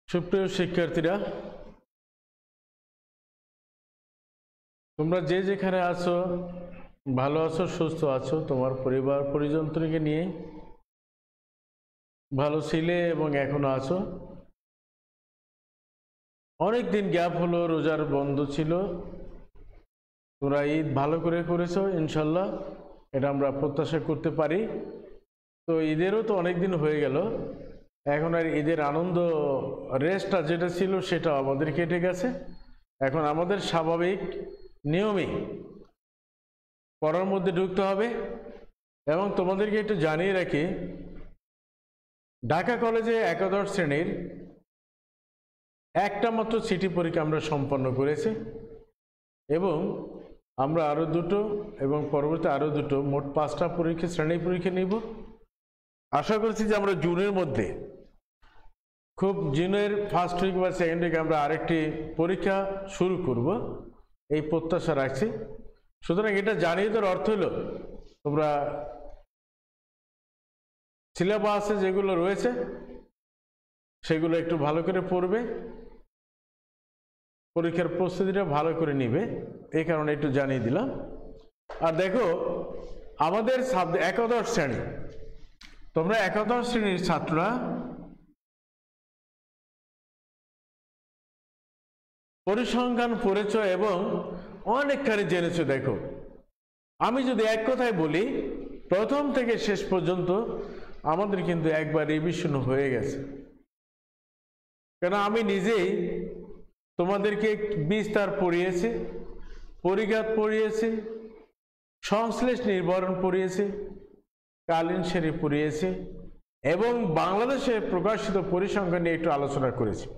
সুপ্রিয় শিক্ষার্থীরা, তোমরা যে যেখানে আছো ভালো আছো, সুস্থ আছো, তোমার পরিবার পরিজনকে নিয়ে ভালো ছিলে এবং এখনো আছো। অনেক দিন গ্যাপ হলো, রোজার বন্ধ ছিল, তোমরা ঈদ ভালো করে করেছো ইনশাল্লাহ, এটা আমরা প্রত্যাশা করতে পারি। তো ঈদেরও তো অনেক দিন হয়ে গেল, এখন আর ঈদের আনন্দ রেস্টটা যেটা ছিল সেটা আমাদের কেটে গেছে। এখন আমাদের স্বাভাবিক নিয়মে পড়ার মধ্যে ঢুকতে হবে। এবং তোমাদেরকে একটু জানিয়ে রাখি, ঢাকা কলেজে একাদশ শ্রেণীর একটা মাত্র সিটি পরীক্ষা আমরা সম্পন্ন করেছি এবং আমরা আরও দুটো এবং পরবর্তী আরও দুটো, মোট 5টা পরীক্ষা, শ্রেণী পরীক্ষা নিব। আশা করছি যে আমরা জুনের মধ্যে, খুব জুনের ফার্স্ট উইক বা সেকেন্ড উইকে আমরা আরেকটি পরীক্ষা শুরু করব, এই প্রত্যাশা রাখছি। সুতরাং এটা জানিয়ে দেওয়ার অর্থ হলো, তোমরা সিলেবাসে যেগুলো রয়েছে সেগুলো একটু ভালো করে পড়বে, পরীক্ষার প্রস্তুতিটা ভালো করে নিবে, এই কারণে একটু জানিয়ে দিলাম। আর দেখো, আমাদের একাদশ শ্রেণী, তোমরা একাদশ শ্রেণীর ছাত্ররা পরিসংখ্যান পড়েছ এবং অনেকখানি জেনেছো। দেখো, আমি যদি এক কথায় বলি, প্রথম থেকে শেষ পর্যন্ত আমাদের কিন্তু একবার রিভিশন হয়ে গেছে। কেন, আমি নিজেই তোমাদেরকে বিস্তার পড়িয়েছি, পরিঘাত পড়িয়েছি, সংশ্লেষ নির্ভরণ পড়িয়েছি, কালীন শ্রেণী পড়িয়েছি এবং বাংলাদেশে প্রকাশিত পরিসংখ্যান নিয়ে একটু আলোচনা করেছি।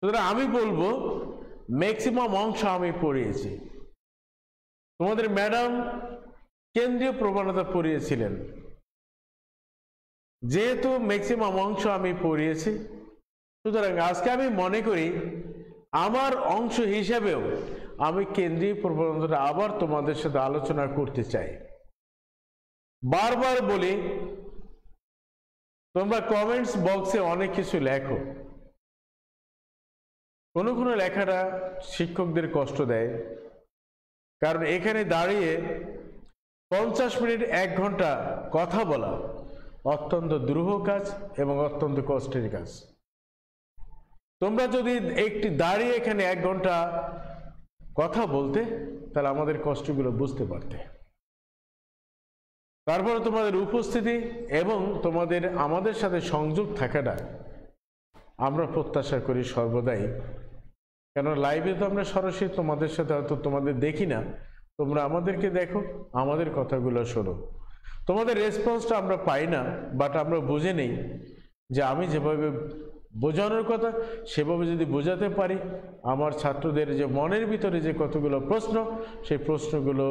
সুতরাং আমি বলবো ম্যাক্সিমাম অংশ আমি পড়িয়েছি। তোমাদের ম্যাডাম কেন্দ্রীয় প্রবণতা পড়িয়েছিলেন, যেহেতু ম্যাক্সিমাম অংশ আমি পড়িয়েছি, সুতরাং আজকে আমি মনে করি আমার অংশ হিসেবেও আমি কেন্দ্রীয় প্রবণতাটা আবার তোমাদের সাথে আলোচনা করতে চাই। বারবার বলি, তোমরা কমেন্টস বক্সে অনেক কিছু লেখো, কোনো কোনো লেখাটা শিক্ষকদের কষ্ট দেয়, কারণ এখানে দাঁড়িয়ে 50 মিনিট 1 ঘন্টা কথা বলা অত্যন্ত দুরূহ কাজ এবং অত্যন্ত কষ্টের কাজ। তোমরা যদি একটি দাঁড়িয়ে এখানে 1 ঘন্টা কথা বলতে, তাহলে আমাদের কষ্টগুলো বুঝতে পারতে। তারপরে তোমাদের উপস্থিতি এবং তোমাদের আমাদের সাথে সংযোগ থাকাটা আমরা প্রত্যাশা করি সর্বদাই। কেন, লাইভে তো আমরা সরাসরি তোমাদের সাথে হয়তো তোমাদের দেখি না, তোমরা আমাদেরকে দেখো, আমাদের কথাগুলো শোনো। তোমাদের রেসপন্সটা আমরা পাই না, বাট আমরা বুঝে নেই যে আমি যেভাবে বোঝানোর কথা সেভাবে যদি বোঝাতে পারি, আমার ছাত্রদের যে মনের ভিতরে যে কতগুলো প্রশ্ন, সেই প্রশ্নগুলো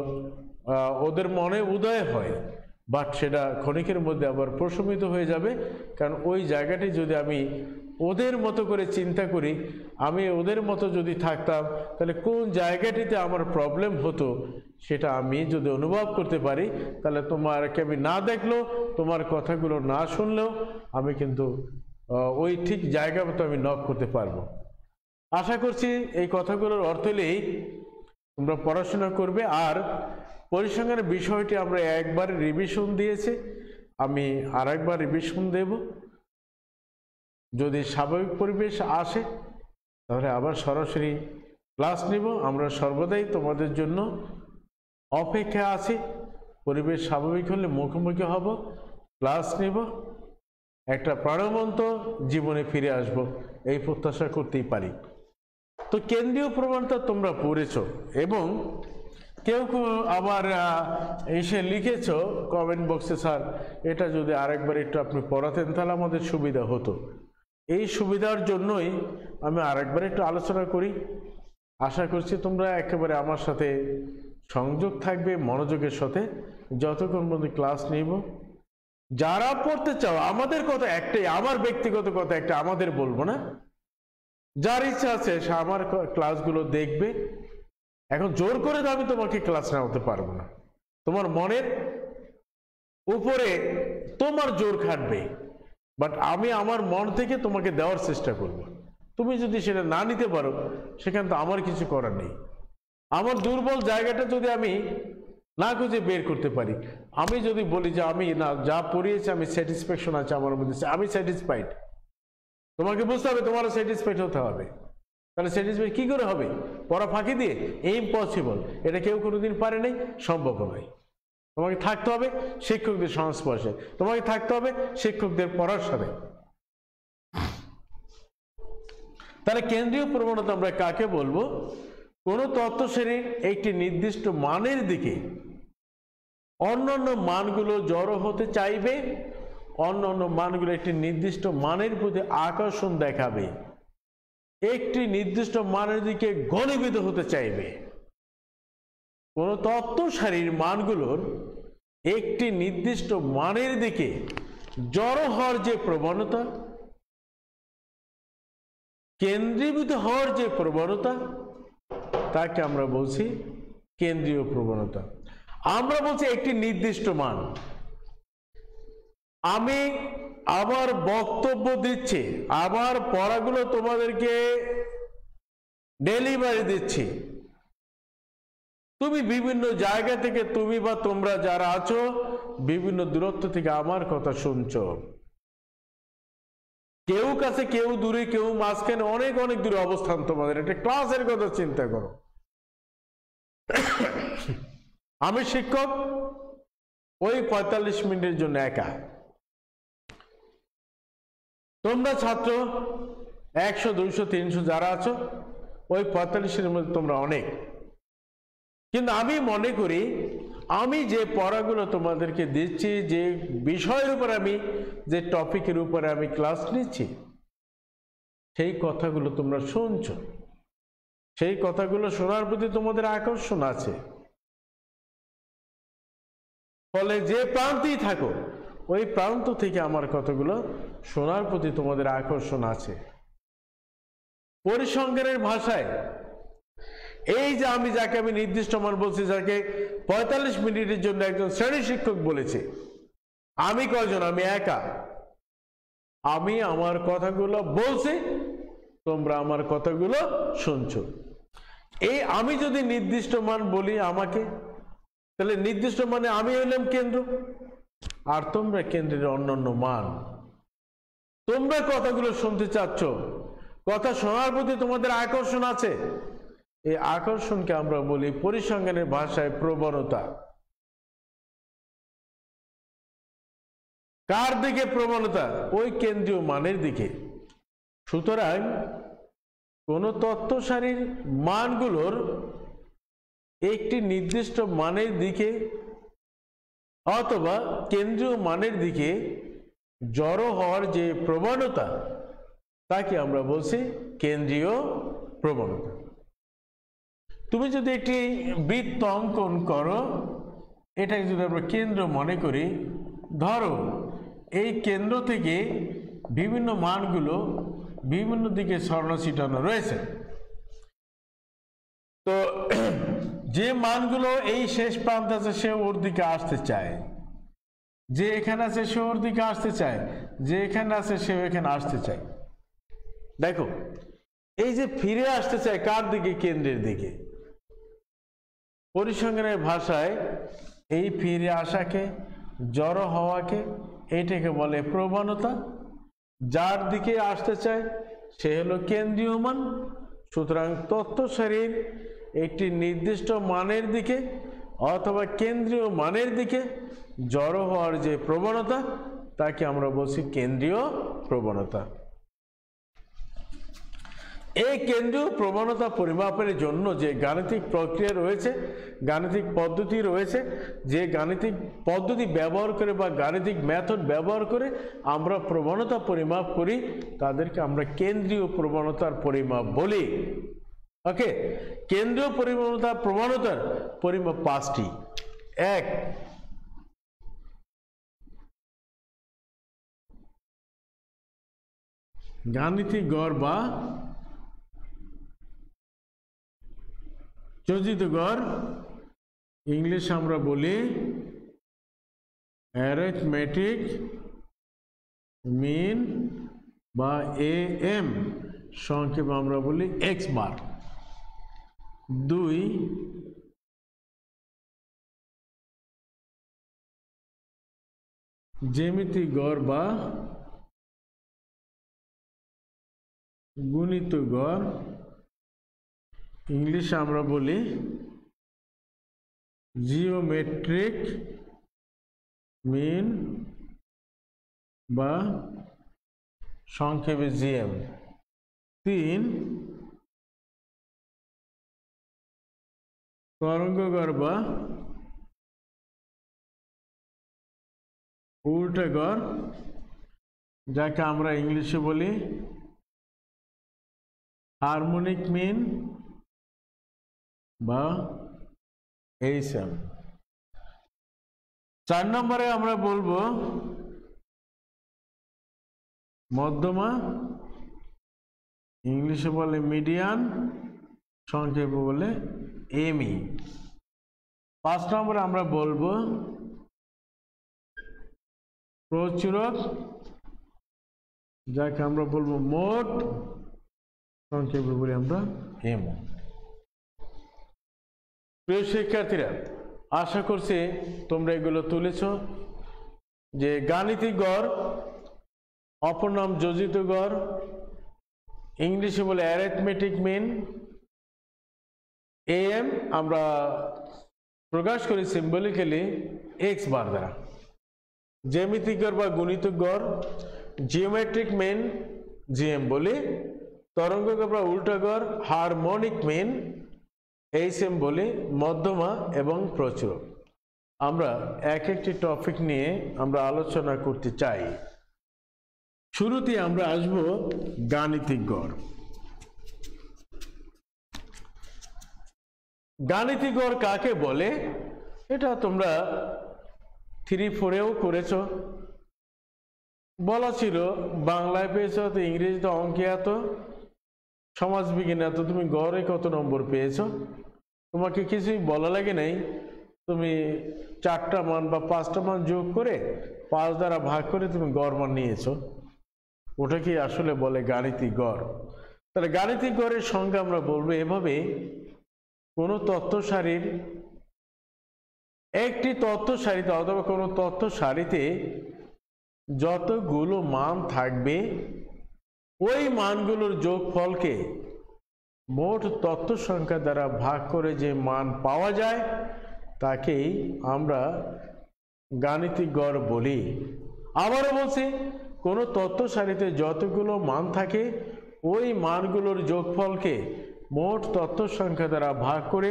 ওদের মনে উদয় হয়, বাট সেটা ক্ষণিকের মধ্যে আবার প্রশমিত হয়ে যাবে। কারণ ওই জায়গাটি যদি আমি ওদের মতো করে চিন্তা করি, আমি ওদের মতো যদি থাকতাম, তাহলে কোন জায়গাটিতে আমার প্রবলেম হতো সেটা আমি যদি অনুভব করতে পারি, তাহলে তোমাকে আমি না দেখলেও, তোমার কথাগুলো না শুনলেও আমি কিন্তু ওই ঠিক জায়গা মতো আমি নক করতে পারবো। আশা করছি এই কথাগুলোর অর্থ হলেই তোমরা পড়াশোনা করবে। আর পরিসংখ্যানের বিষয়টি আমরা একবার রিভিশন দিয়েছি, আমি আরেকবার রিভিশন দেব। যদি স্বাভাবিক পরিবেশ আসে তাহলে আবার সরাসরি ক্লাস নিব। আমরা সর্বদাই তোমাদের জন্য অপেক্ষা আছি। পরিবেশ স্বাভাবিক হলে মুখোমুখি হব, ক্লাস নিব, একটা প্রাণবন্ত জীবনে ফিরে আসব, এই প্রত্যাশা করতেই পারি। তো কেন্দ্রীয় প্রবণতা তোমরা পড়েছ এবং কেউ কেউ আবার এসে লিখেছ কমেন্ট বক্সে, স্যার এটা যদি আরেকবার একটু আপনি পড়াতেন তাহলে আমাদের সুবিধা হতো। এই সুবিধার জন্যই আমি আরেকবার একটু আলোচনা করি। আশা করছি তোমরা একেবারে আমার সাথে সংযোগ থাকবে, মনোযোগের সাথে, যতক্ষণ পর্যন্ত ক্লাস নিব। যারা পড়তে চাও, আমাদের কথা একটাই, আমার ব্যক্তিগত কথা একটা, আমাদের বলবো না, যার ইচ্ছা আছে সে আমার ক্লাসগুলো দেখবে। এখন জোর করে তো আমি তোমাকে ক্লাস নেওয়াতে পারবো না, তোমার মনের উপরে তোমার জোর খাটবে বাট আমি আমার মন থেকে তোমাকে দেওয়ার চেষ্টা করব। তুমি যদি সেটা না নিতে পারো, সেখানে তো আমার কিছু করার নেই। আমার দুর্বল জায়গাটা যদি আমি না খুঁজে বের করতে পারি, আমি যদি বলি যে আমি না যা পড়িয়েছি আমি স্যাটিসফ্যাকশন আছে আমার মধ্যে, আমি স্যাটিসফাইড, তোমাকে বুঝতে হবে তোমারও স্যাটিসফাইড হতে হবে। তাহলে স্যাটিসফাইড কি করে হবে? পড়া ফাঁকি দিয়ে? ইম্পসিবল। এটা কেউ কোনোদিন পারে নাই, সম্ভব নয়। তোমাকে থাকতে হবে শিক্ষকদের সংস্পর্শে, তোমাকে থাকতে হবে শিক্ষকদের পড়ার সাথে। তাহলে কেন্দ্রীয় প্রবণতা আমরা কাকে বলবো? কোনো তত্ত্ব শ্রেণীর একটি নির্দিষ্ট মানের দিকে অন্যান্য মানগুলো জড়ো হতে চাইবে, অন্যান্য মানগুলো একটি নির্দিষ্ট মানের প্রতি আকর্ষণ দেখাবে, একটি নির্দিষ্ট মানের দিকে ঘনীভূত হতে চাইবে। কোনো তত্ত্ব সারির মানগুলোর একটি নির্দিষ্ট মানের দিকে জড়ো হওয়ার যে প্রবণতা, কেন্দ্রীভূত হওয়ার যে প্রবণতা, তাকে আমরা বলছি কেন্দ্রীয় প্রবণতা। আমরা বলছি একটি নির্দিষ্ট মান। আমি আবার বক্তব্য দিচ্ছি, আবার পড়াগুলো তোমাদেরকে ডেলিভারি দিচ্ছি, তুমি বিভিন্ন জায়গা থেকে, তুমি বা তোমরা যারা আছো বিভিন্ন দূরত্ব থেকে আমার কথা শুনছো। কেউ কাছে, কেউ দূরে, কেউ মাঝখানে, অনেক অনেক দূরে অবস্থান তোমাদের। একটা ক্লাসের কথা চিন্তা করো। আমি শিক্ষক, ওই 45 মিনিটের জন্য একা। তোমরা ছাত্র 100, 200, 300 যারা আছো, ওই 45-এর মধ্যে তোমরা অনেক। কিন্তু আমি মনে করি আমি যে পড়াগুলো তোমাদেরকে দিচ্ছি, যে বিষয়ের উপর আমি, যে টপিকের উপরে আমি ক্লাস নিচ্ছি, সেই কথাগুলো তোমরা শুনছো, সেই কথাগুলো শোনার প্রতি তোমাদের আকর্ষণ আছে। ফলে যে প্রান্তেই থাকো, ওই প্রান্ত থেকে আমার কথাগুলো শোনার প্রতি তোমাদের আকর্ষণ আছে। পরিসংখ্যানের ভাষায় এই যে আমি যাকে আমি নির্দিষ্ট মান বলছি, যাকে 45 মিনিটের জন্য একজন শ্রেণী শিক্ষক বলেছে, আমি কয়জন? আমি একা। আমি আমার কথাগুলো বলছি, তোমরা আমার কথাগুলো শুনছো। এই আমি যদি নির্দিষ্ট মান বলি আমাকে, তাহলে নির্দিষ্ট মানে আমি হইলাম কেন্দ্র, আর তোমরা কেন্দ্রের অন্যান্য মান। তোমরা কথাগুলো শুনতে চাচ্ছ, কথা শোনার প্রতি তোমাদের আকর্ষণ আছে। এই আকর্ষণকে আমরা বলি পরিসংখ্যানের ভাষায় প্রবণতা। কার দিকে প্রবণতা? ওই কেন্দ্রীয় মানের দিকে। সুতরাং কোন তত্ত্ব সারির মানগুলোর একটি নির্দিষ্ট মানের দিকে অথবা কেন্দ্রীয় মানের দিকে জড়ো হওয়ার যে প্রবণতা, তাকে আমরা বলছি কেন্দ্রীয় প্রবণতা। তুমি যদি একটি বৃত্ত অঙ্কন করো, এটাকে যদি আমরা কেন্দ্র মনে করি, ধরো এই কেন্দ্র থেকে বিভিন্ন মানগুলো বিভিন্ন দিকে ছড়ানো ছিটানো রয়েছে। তো যে মানগুলো এই শেষ প্রান্তে আছে সে ওর দিকে আসতে চায়, যে এখানে আছে সে ওর দিকে আসতে চায়, যে এখানে আছে সে এখানে আসতে চায়। দেখো এই যে ফিরে আসতে চায় কার দিকে? কেন্দ্রের দিকে। পরিসংখ্যানের ভাষায় এই ফিরে আসাকে, জড়ো হওয়াকে, এইটাকে বলে প্রবণতা। যার দিকে আসতে চায় সে হলো কেন্দ্রীয় মান। সুতরাং তত্ত্ব সারির একটি নির্দিষ্ট মানের দিকে অথবা কেন্দ্রীয় মানের দিকে জড়ো হওয়ার যে প্রবণতা, তাকে আমরা বলছি কেন্দ্রীয় প্রবণতা। এই কেন্দ্রীয় প্রবণতা পরিমাপের জন্য যে গাণিতিক প্রক্রিয়া রয়েছে, গাণিতিক পদ্ধতি রয়েছে, যে গাণিতিক পদ্ধতি ব্যবহার করে বা গাণিতিক মেথড ব্যবহার করে আমরা প্রবণতা পরিমাপ করি, তাদেরকে আমরা কেন্দ্রীয় প্রবণতার পরিমাপ বলি। ওকে, কেন্দ্রীয় প্রবণতার পরিমাপ 5টি। 1, গাণিতিক গড় বা যোজিত গড়, ইংলিশ আমরা বলি অ্যারিথমেটিক মিন বা AM সংক্ষেপে আমরা বলি এক্স বার। 2 জ্যামিতিক গড় বা গুণিত গড়, ইংলিশে আমরা বলি জিওমেট্রিক মিন বা সংক্ষেপে জিএম। 3 তরঙ্গ গড় বা উল্টা গড়, যাকে আমরা ইংলিশে বলি হারমোনিক মিন বা HM। 4 নম্বরে আমরা বলবো মধ্যমা, ইংলিশে বলে মিডিয়ান, সংক্ষেপে বলে ME। 5 নম্বরে আমরা বলবো প্রচুরক, যাকে আমরা বলবো মোট, সংক্ষেপে বলি আমরা MO। প্রিয় শিক্ষার্থীরা, আশা করছি তোমরা এগুলো তুলেছ, যে গাণিতিক গড়, অপর নাম যোজিত গড়, ইংলিশে বলে অ্যারিথমেটিক মিন। AM আমরা প্রকাশ করি সিম্বলিক্যালি এক্স বার দ্বারা। জ্যামিতিক গড় বা গুণিত গড়, জিওমেট্রিক মিন GM বলি। তরঙ্গ গড় বা উল্টা গড়, হারমোনিক মিন HM বলি। মধ্যমা এবং প্রচুরক। আমরা এক একটি টপিক নিয়ে আমরা আলোচনা করতে চাই। শুরুতে আমরা আসব গাণিতিক গড়। গাণিতিক গড় কাকে বলে এটা তোমরা 3-4-এও করেছ, বলা ছিল বাংলায় পেয়েছ তো, ইংরেজিতে অঙ্কে এত, সমাজবিজ্ঞানে এত, তুমি গড়ে কত নম্বর পেয়েছ, তোমাকে কিছুই বলা লাগে নাই। তুমি 4টা মান বা 5টা মান যোগ করে 5 দ্বারা ভাগ করে তুমি গড় মান নিয়েছো, ওটাকে আসলে বলে গাণিতিক গড়। তাহলে গাণিতিক গড়ের সংজ্ঞা আমরা বলবো এভাবে: কোনো তথ্য সারির একটি তথ্য সারিতে অথবা কোনো তথ্য সারিতে যতগুলো মান থাকবে, ওই মানগুলোর যোগফলকে মোট তথ্য সংখ্যা দ্বারা ভাগ করে যে মান পাওয়া যায় তাকেই আমরা গাণিতিক গড় বলি। আবারও বলছি, কোনো তথ্য সারিতে যতগুলো মান থাকে, ওই মানগুলোর যোগফলকে মোট তথ্য সংখ্যা দ্বারা ভাগ করে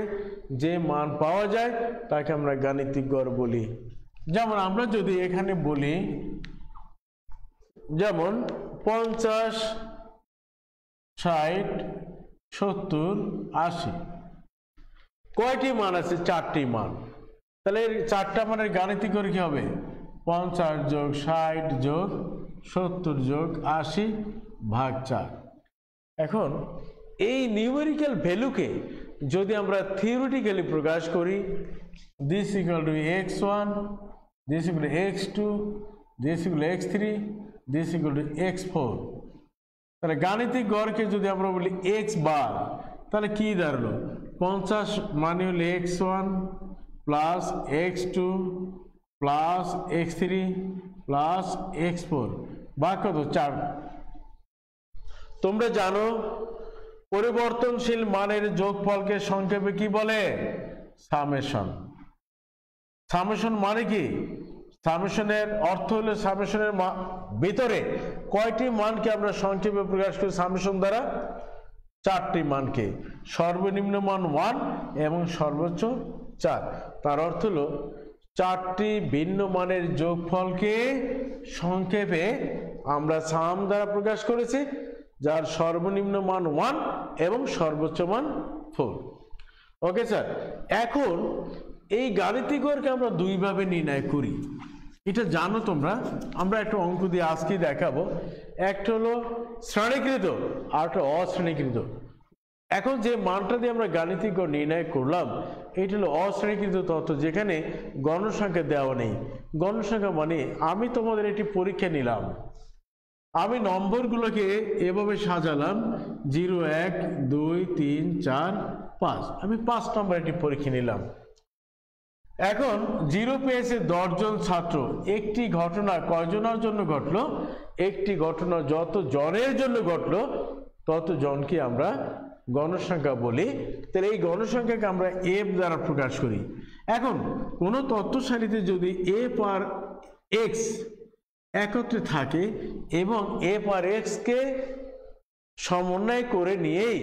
যে মান পাওয়া যায় তাকে আমরা গাণিতিক গড় বলি। যেমন আমরা যদি এখানে বলি, যেমন 50, 60, 70, 80, কয়টি মান আছে? 4টি মান। তাহলে এর 4টা মানের গাণিতিক গড় কি হবে? 50 যোগ 60 যোগ 70 যোগ 80 ভাগ 4। এখন এই নিউমেরিক্যাল ভ্যালুকে যদি আমরা থিওরিটিক্যালি প্রকাশ করি, this equal to x1, this equal to x2, this equal to x3, this equal to x4, তাহলে গাণিতিক গড়কে যদি আমরা বলি x বার, তাহলে কি দাঁড়ালো? 50 মানে হলো x1 plus x2 plus x3 plus x4 বা কত? 4। তোমরা জানো পরিবর্তনশীল মানের যোগফলকে সংক্ষেপে কি বলে? সামেশন। সামেশন মানে কি? সামেশনের অর্থ হলো সামেশনের ভিতরে কয়টি মানকে আমরা সংক্ষেপে প্রকাশ করি সামেশন দ্বারা? 4টি মানকে, সর্বনিম্ন মান 1 এবং সর্বোচ্চ 4। তার অর্থ হলো 4টি ভিন্ন মানের যোগফলকে সংক্ষেপে আমরা সাম দ্বারা প্রকাশ করেছি, যার সর্বনিম্ন মান 1 এবং সর্বোচ্চ মান 4। ওকে স্যার, এখন এই গাণিতিক গড়কে আমরা দুইভাবে নির্ণয় করি, এটা জানো তোমরা। আমরা একটা অঙ্ক দিয়ে আজকে দেখাবো। একটা হলো শ্রেণীকৃত আর একটা অশ্রেণীকৃত। এখন যে মানটা দিয়ে আমরা গাণিতিক গড় নির্ণয় করলাম, এটা হলো অশ্রেণীকৃত তথ্য, যেখানে গণসংখ্যা দেওয়া নেই। গণসংখ্যা মানে আমি তোমাদের একটি পরীক্ষা নিলাম, আমি নম্বরগুলোকে এভাবে সাজালাম 0 1 2 3 4 5, আমি 5 নম্বর একটি পরীক্ষা নিলাম। এখন 0 পেয়েছে 10 জন ছাত্র। একটি ঘটনা কয়জনের জন্য ঘটলো? একটি ঘটনা যত জনের জন্য ঘটলো তত জনকে আমরা গণসংখ্যা বলি। তাহলে এই গণসংখ্যাকে আমরা এফ দ্বারা প্রকাশ করি। এখন কোন তথ্য সারিতে যদি এফ আর এক্স একত্রে থাকে এবং এফ আর এক্স কে সমন্বয় করে নিয়েই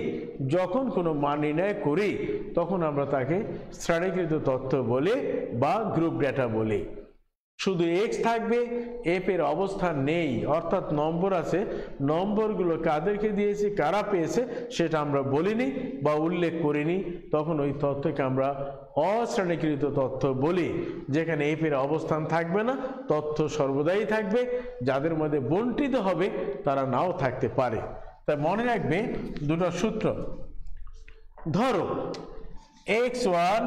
যখন কোনো মান নির্ণয় করি তখন আমরা তাকে শ্রেণীকৃত তথ্য বলি বা গ্রুপ ডেটা বলি। শুধু এক্স থাকবে, এফ এর অবস্থান নেই, অর্থাৎ নম্বর আছে, নম্বরগুলো কাদেরকে দিয়েছি, কারা পেয়েছে সেটা আমরা বলিনি বা উল্লেখ করিনি, তখন ওই তথ্যকে আমরা অশ্রেণীকৃত তথ্য বলি। যেখানে এফ এর অবস্থান থাকবে না, তথ্য সর্বদাই থাকবে, যাদের মধ্যে বণ্টিত হবে তারা নাও থাকতে পারে। তাই মনে রাখবে দুটো সূত্র। ধরো x1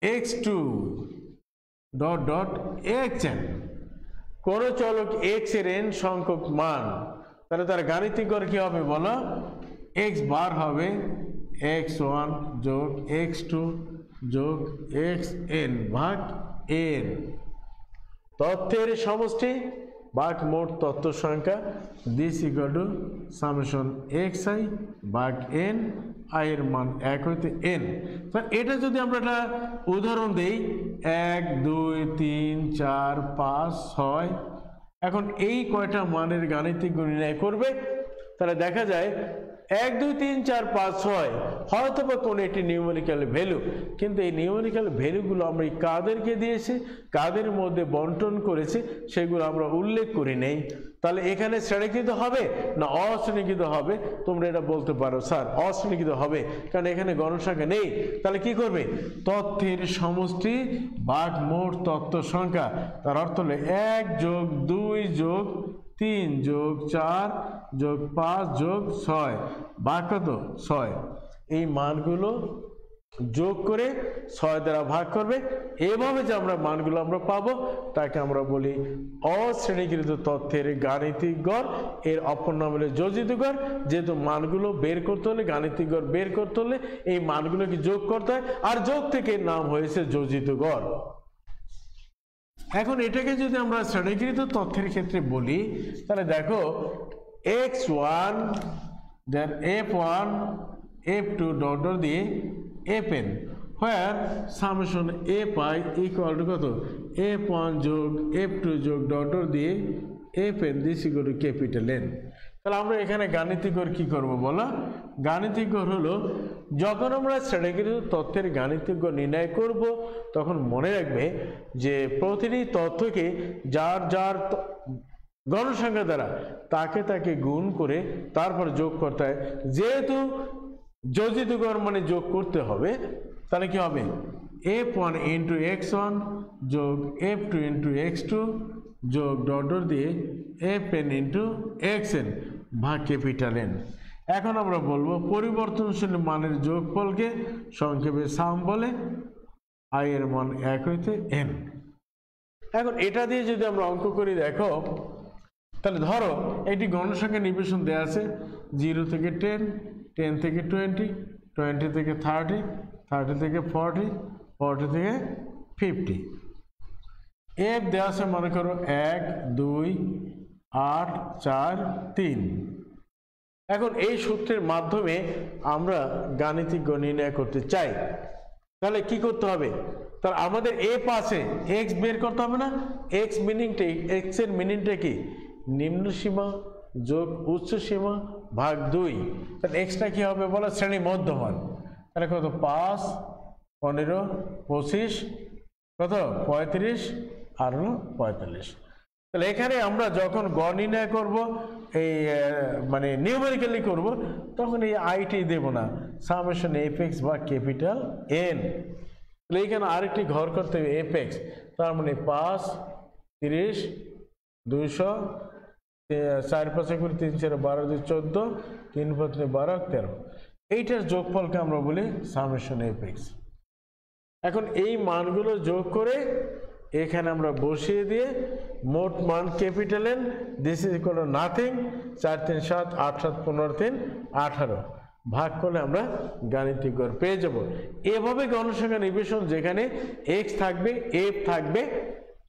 x2 dot dot xn, কোন চলক x এর n সংখ্যক মান, তাহলে তার গাণিতিক গড় কি হবে বলো? x বার হবে x1 যোগ x2 যোগ xn ভাগ n, তথ্যের সমষ্টি ভাগ মোট তথ্য সংখ্যা, this equal to summation xi ভাগ n, i এর মান 1 হইতে n। এটা যদি আমরা একটা উদাহরণ দেই 1 2 3 4 5 6, এখন এই কয়টা মানের গাণিতিক নির্ণয় করবে, তাহলে দেখা যায় 1 2 3 4 5 6 হয়তো বা কোনো একটি নিউমেরিক্যাল ভ্যালু, কিন্তু এই নিউমেরিক্যাল ভ্যালুগুলো আমরা কাদেরকে দিয়েছি, কাদের মধ্যে বন্টন করেছে সেগুলো আমরা উল্লেখ করি নেই। তাহলে এখানে শ্রেণীকৃত হবে না অশ্রেণীকৃত হবে? তোমরা এটা বলতে পারো স্যার অশ্রেণীকৃত হবে, কারণ এখানে গণসংখ্যা নেই। তাহলে কি করবে? তথ্যের সমষ্টি ভাগ মোট তথ্য সংখ্যা, তার অর্থ হলো 1 যোগ 2 যোগ 3 যোগ 4 যোগ 5 যোগ 6 ভাগ কত? 6। এই মানগুলো যোগ করে 6 দ্বারা ভাগ করবে। এভাবে যে আমরা মানগুলো আমরা পাবো তাকে আমরা বলি অশ্রেণীকৃত তথ্যের গাণিতিক গড়। এর অপর নাম হলো যোজিত গড়। যেহেতু মানগুলো বের করতে হলে, গাণিতিক গড় বের করতে হলে এই মানগুলোকে যোগ করতে হয়, আর যোগ থেকে নাম হয়েছে যোজিত গড়। এখন এটাকে যদি আমরা শ্রেণীকৃত তথ্যের ক্ষেত্রে বলি, তাহলে দেখো x1 দেন f1 f2 ডট ডট দিয়ে fn, where summation fi equal to কত? f1 যোগ f2 যোগ ডট ডট দিয়ে fn, this equal to capital N। তাহলে আমরা এখানে গাণিতিক গড় কি করব বলো? গাণিতিক গড় হলো যখন আমরা শ্রেণীকৃত তথ্যের গাণিতিক গড় নির্ণয় করব তখন মনে রাখবে যে প্রতিটি তথ্যকে যার যার গণসংখ্যা দ্বারা তাকে তাকে গুণ করে তারপর যোগ করতে হয়। যেহেতু যোজিত গড় মানে যোগ করতে হবে, তাহলে কি হবে? f1 ইন্টু x1 যোগ f2 ইন্টু x2 যোগ ডট ডট দিয়ে fn ইন্টু xn ভাগ ক্যাপিটাল N। এখন আমরা বলবো পরিবর্তনশীল মানের যোগফলকে সংক্ষেপে সাম বলে, i এর মান 1 হইতে n। এখন এটা দিয়ে যদি আমরা অঙ্ক করি, দেখো তাহলে ধরো একটি গণসংখ্যা নিবেশন দেওয়া আছে 0 থেকে 10, 10 থেকে 20, 20 থেকে 30, 30 থেকে 40, 40 থেকে 50। এফ দেওয়া আছে মনে করো 1 2 8 4 3। এখন এই সূত্রের মাধ্যমে আমরা গাণিতিক গড় নির্ণয় করতে চাই, তাহলে কি করতে হবে? তাহলে আমাদের এফ আছে, এক্স বের করতে হবে না? এক্স মিনিংটা, এক্স এর মিনিংটা কি? নিম্ন সীমা যোগ উচ্চ সীমা ভাগ 2। তাহলে এক্সটা কি হবে বলো? শ্রেণী মধ্যমান। তাহলে কত? 5 15 25 কত? 35 আর 45। তাহলে এখানে আমরা যখন গড় নির্ণয় করব, এই মানে নিউমেরিক্যালি করব, তখন এই আইটি দেব না, সামেশন এফএক্স বা ক্যাপিটাল এন। তাহলে এখানে আরেকটি ঘর করতে হবে এফএক্স, তার মানে 5 30 200 4 5 করে 3 4 12 2 14 3 5 12 13। এইটার যোগফলকে আমরা বলি সামেশন এফএক্স। এখন এই মানগুলো যোগ করে এখানে আমরা বসিয়ে দিয়ে মোট মান capital N, this is equal to nothing, 4 3 7 8 7 15 3 18 ভাগ করলে আমরা গাণিতিক গড় পেয়ে যাব। এভাবে গণসংখ্যা নিবেশন যেখানে এক্স থাকবে, এফ থাকবে,